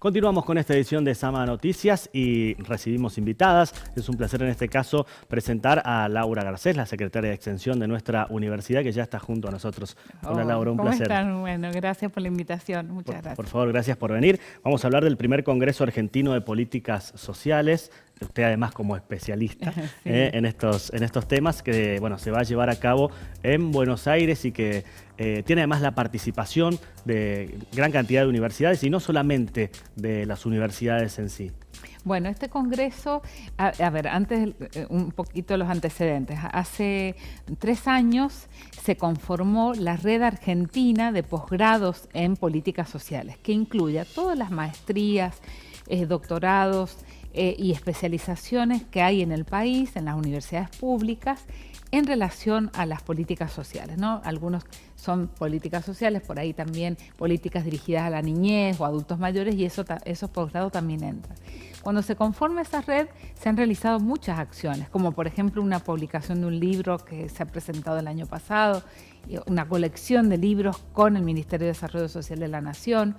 Continuamos con esta edición de Sama Noticias y recibimos invitadas. Es un placer en este caso presentar a Laura Garcés, la secretaria de Extensión de nuestra universidad, que ya está junto a nosotros. Hola Laura, un placer. ¿Cómo están? Bueno, gracias por la invitación. Muchas gracias. Por favor, gracias por venir. Vamos a hablar del primer Congreso Argentino de Políticas Sociales. Usted además como especialista Sí. en estos temas que se va a llevar a cabo en Buenos Aires y que tiene además la participación de gran cantidad de universidades y no solamente de las universidades en sí. Bueno, este congreso, a ver, antes un poquito los antecedentes. Hace 3 años se conformó la Red Argentina de Posgrados en Políticas Sociales, que incluye a todas las maestrías, doctorados y especializaciones que hay en el país, en las universidades públicas, en relación a las políticas sociales, ¿no? Algunos son políticas sociales, por ahí también políticas dirigidas a la niñez o adultos mayores, y esos posgrados también entran. Cuando se conforma esa red, se han realizado muchas acciones, como por ejemplo una publicación de un libro que se ha presentado el año pasado, una colección de libros con el Ministerio de Desarrollo Social de la Nación,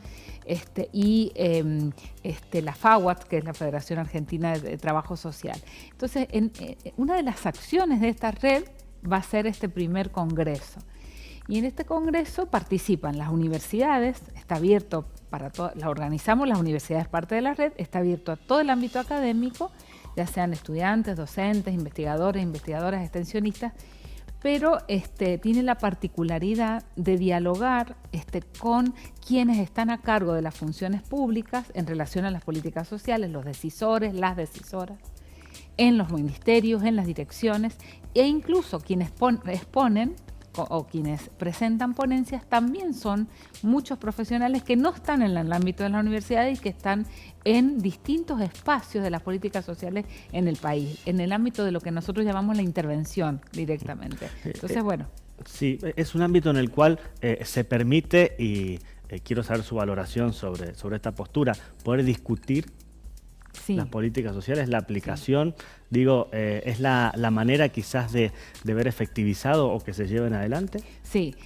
la FAWAT, que es la Federación Argentina de Trabajo Social. Entonces, una de las acciones de esta red va a ser este primer congreso. Y en este congreso participan las universidades, está abierto para todas, la organizamos, las universidades parte de la red, está abierto a todo el ámbito académico, ya sean estudiantes, docentes, investigadores, investigadoras, extensionistas, pero tiene la particularidad de dialogar con quienes están a cargo de las funciones públicas en relación a las políticas sociales, los decisores, las decisoras, en los ministerios, en las direcciones, e incluso quienes exponen o quienes presentan ponencias también son muchos profesionales que no están en el ámbito de la universidad y que están en distintos espacios de las políticas sociales en el país, en el ámbito de lo que nosotros llamamos la intervención directamente. Entonces, bueno. Sí, es un ámbito en el cual se permite, y quiero saber su valoración sobre esta postura, poder discutir las políticas sociales, la aplicación, ¿es la manera quizás de ver efectivizado o que se lleven adelante? Sí,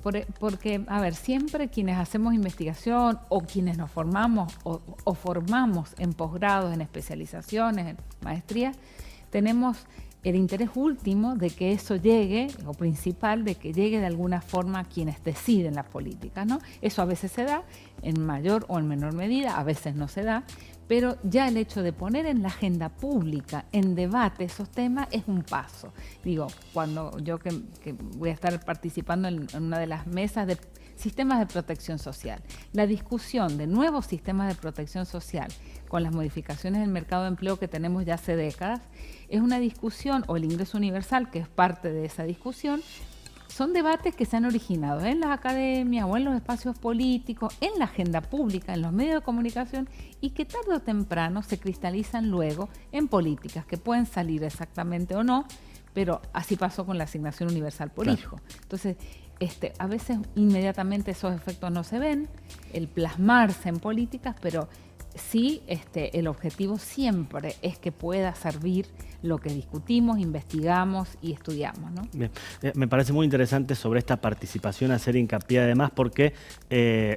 porque, a ver, siempre quienes hacemos investigación o quienes nos formamos o formamos en posgrados, en especializaciones, en maestrías, tenemos el interés último de que eso llegue, o principal, de que llegue de alguna forma a quienes deciden las políticas, ¿no? Eso a veces se da en mayor o en menor medida, a veces no se da, pero ya el hecho de poner en la agenda pública, en debate esos temas, es un paso. Cuando yo que voy a estar participando en una de las mesas de sistemas de protección social, la discusión de nuevos sistemas de protección social con las modificaciones del mercado de empleo que tenemos ya hace décadas, es una discusión, o el ingreso universal, que es parte de esa discusión, son debates que se han originado en las academias o en los espacios políticos, en la agenda pública, en los medios de comunicación, y que tarde o temprano se cristalizan luego en políticas que pueden salir exactamente o no, pero así pasó con la asignación universal por hijo. Entonces, a veces inmediatamente esos efectos no se ven, el plasmarse en políticas, pero sí, el objetivo siempre es que pueda servir lo que discutimos, investigamos y estudiamos, ¿no? Bien. Me parece muy interesante sobre esta participación hacer hincapié además porque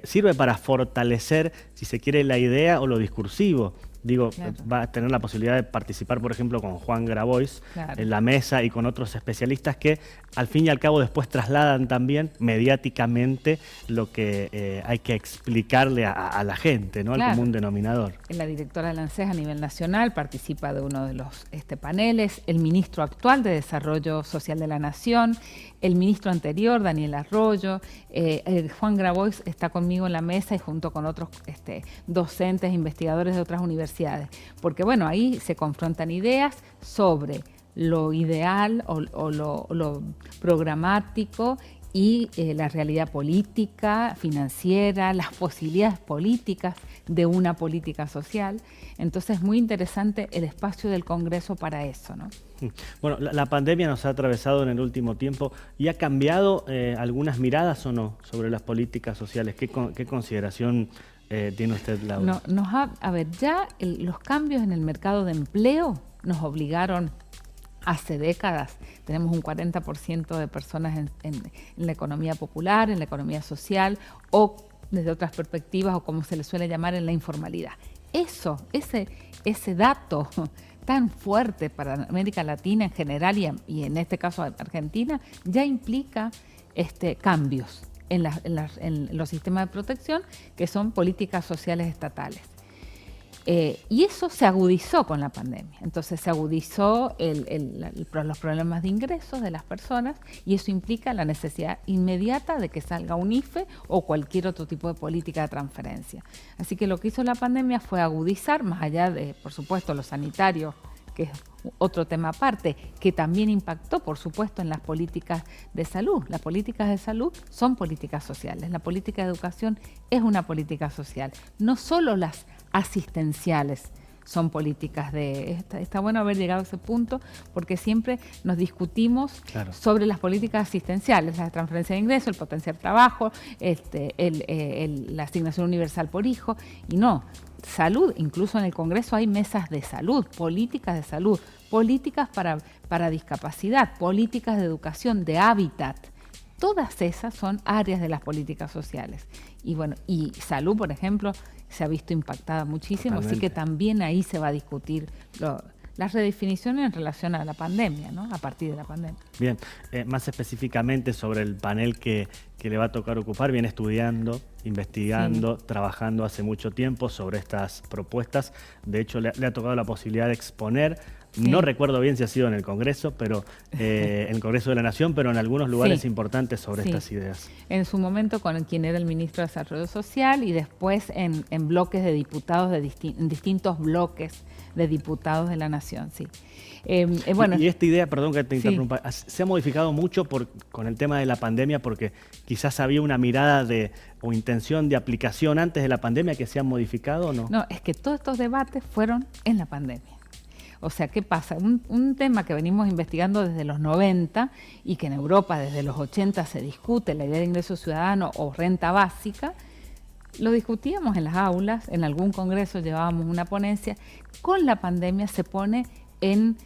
sirve para fortalecer, si se quiere, la idea o lo discursivo. Claro. Va a tener la posibilidad de participar, por ejemplo, con Juan Grabois, claro, en la mesa y con otros especialistas que al fin y al cabo después trasladan también mediáticamente lo que hay que explicarle a la gente, ¿no? Claro. Al común denominador. La directora del ANSES a nivel nacional participa de uno de los paneles, el ministro actual de Desarrollo Social de la Nación, el ministro anterior, Daniel Arroyo, Juan Grabois está conmigo en la mesa y junto con otros docentes, investigadores de otras universidades, porque bueno, ahí se confrontan ideas sobre lo ideal o lo programático y la realidad política, financiera, las posibilidades políticas de una política social. Entonces es muy interesante el espacio del Congreso para eso, ¿no? Bueno, la pandemia nos ha atravesado en el último tiempo y ha cambiado algunas miradas o no sobre las políticas sociales. ¿Qué consideración tiene usted, Laura? Los cambios en el mercado de empleo nos obligaron hace décadas. Tenemos un 40% de personas en la economía popular, en la economía social, o desde otras perspectivas o como se le suele llamar en la informalidad. Ese dato tan fuerte para América Latina en general y en este caso Argentina, ya implica cambios en los sistemas de protección que son políticas sociales estatales. Y eso se agudizó con la pandemia. Entonces se agudizó los problemas de ingresos de las personas y eso implica la necesidad inmediata de que salga un IFE o cualquier otro tipo de política de transferencia. Así que lo que hizo la pandemia fue agudizar, más allá de, por supuesto, lo sanitario, que es otro tema aparte, que también impactó, por supuesto, en las políticas de salud. Las políticas de salud son políticas sociales. La política de educación es una política social. No solo las asistenciales son políticas de... Está bueno haber llegado a ese punto porque siempre nos discutimos sobre las políticas asistenciales, la transferencia de ingresos, el potenciar trabajo, la asignación universal por hijo, y no, salud, incluso en el Congreso hay mesas de salud, políticas de salud, políticas para discapacidad, políticas de educación, de hábitat. Todas esas son áreas de las políticas sociales. Y bueno, y salud, por ejemplo, se ha visto impactada muchísimo, así que también ahí se va a discutir las redefiniciones en relación a la pandemia, ¿no? A partir de la pandemia. Bien, más específicamente sobre el panel que le va a tocar ocupar, viene estudiando, investigando, trabajando hace mucho tiempo sobre estas propuestas. De hecho, le ha tocado la posibilidad de exponer. No recuerdo bien si ha sido en el Congreso, pero en el Congreso de la Nación, pero en algunos lugares importantes sobre estas ideas. En su momento con quien era el ministro de Desarrollo Social y después en bloques de diputados, en distintos bloques de diputados de la Nación, sí. Bueno, y esta idea, perdón que te interrumpa, se ha modificado mucho con el tema de la pandemia porque quizás había una mirada o intención de aplicación antes de la pandemia que se han modificado, ¿o no? No, es que todos estos debates fueron en la pandemia. O sea, ¿qué pasa? Un tema que venimos investigando desde los 90 y que en Europa desde los 80 se discute, la idea de ingreso ciudadano o renta básica, lo discutíamos en las aulas, en algún congreso llevábamos una ponencia. Con la pandemia se pone en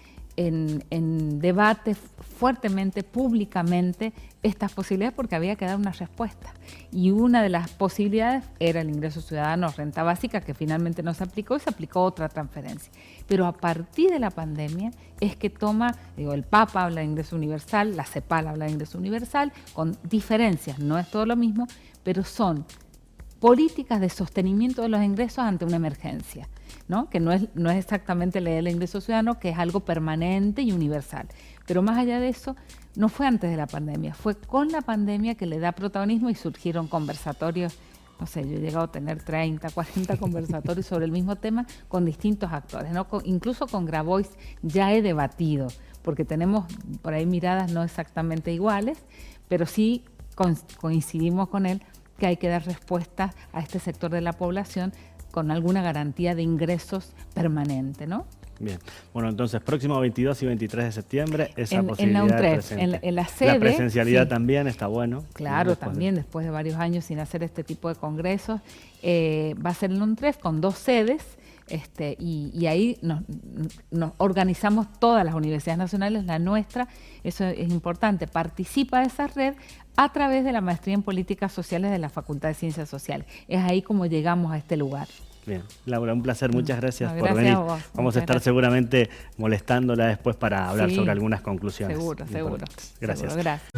debate fuertemente, públicamente, estas posibilidades porque había que dar una respuesta. Y una de las posibilidades era el ingreso ciudadano, renta básica, que finalmente no se aplicó y se aplicó otra transferencia. Pero a partir de la pandemia es que el Papa habla de ingreso universal, la CEPAL habla de ingreso universal, con diferencias, no es todo lo mismo, pero son políticas de sostenimiento de los ingresos ante una emergencia, ¿no? Que no es exactamente la idea del ingreso ciudadano, que es algo permanente y universal. Pero más allá de eso, no fue antes de la pandemia, fue con la pandemia que le da protagonismo y surgieron conversatorios. No sé, yo he llegado a tener 30, 40 conversatorios sobre el mismo tema con distintos actores, ¿no? Incluso con Grabois ya he debatido, porque tenemos por ahí miradas no exactamente iguales, pero sí coincidimos con él que hay que dar respuestas a este sector de la población con alguna garantía de ingresos permanente, ¿no? Bien, bueno, entonces próximo 22 y 23 de septiembre esa posibilidad en la UNTREF, presente. en la sede. La presencialidad también está bueno. Claro, también después de varios años sin hacer este tipo de congresos, va a ser en la UNTREF con 2 sedes. Y ahí nos organizamos todas las universidades nacionales, la nuestra, eso es importante, participa de esa red a través de la maestría en políticas sociales de la Facultad de Ciencias Sociales. Es ahí como llegamos a este lugar. Bien, Laura, un placer, muchas gracias por venir. Vamos a estar seguramente molestándola después para hablar sobre algunas conclusiones. Seguro. Gracias. Gracias.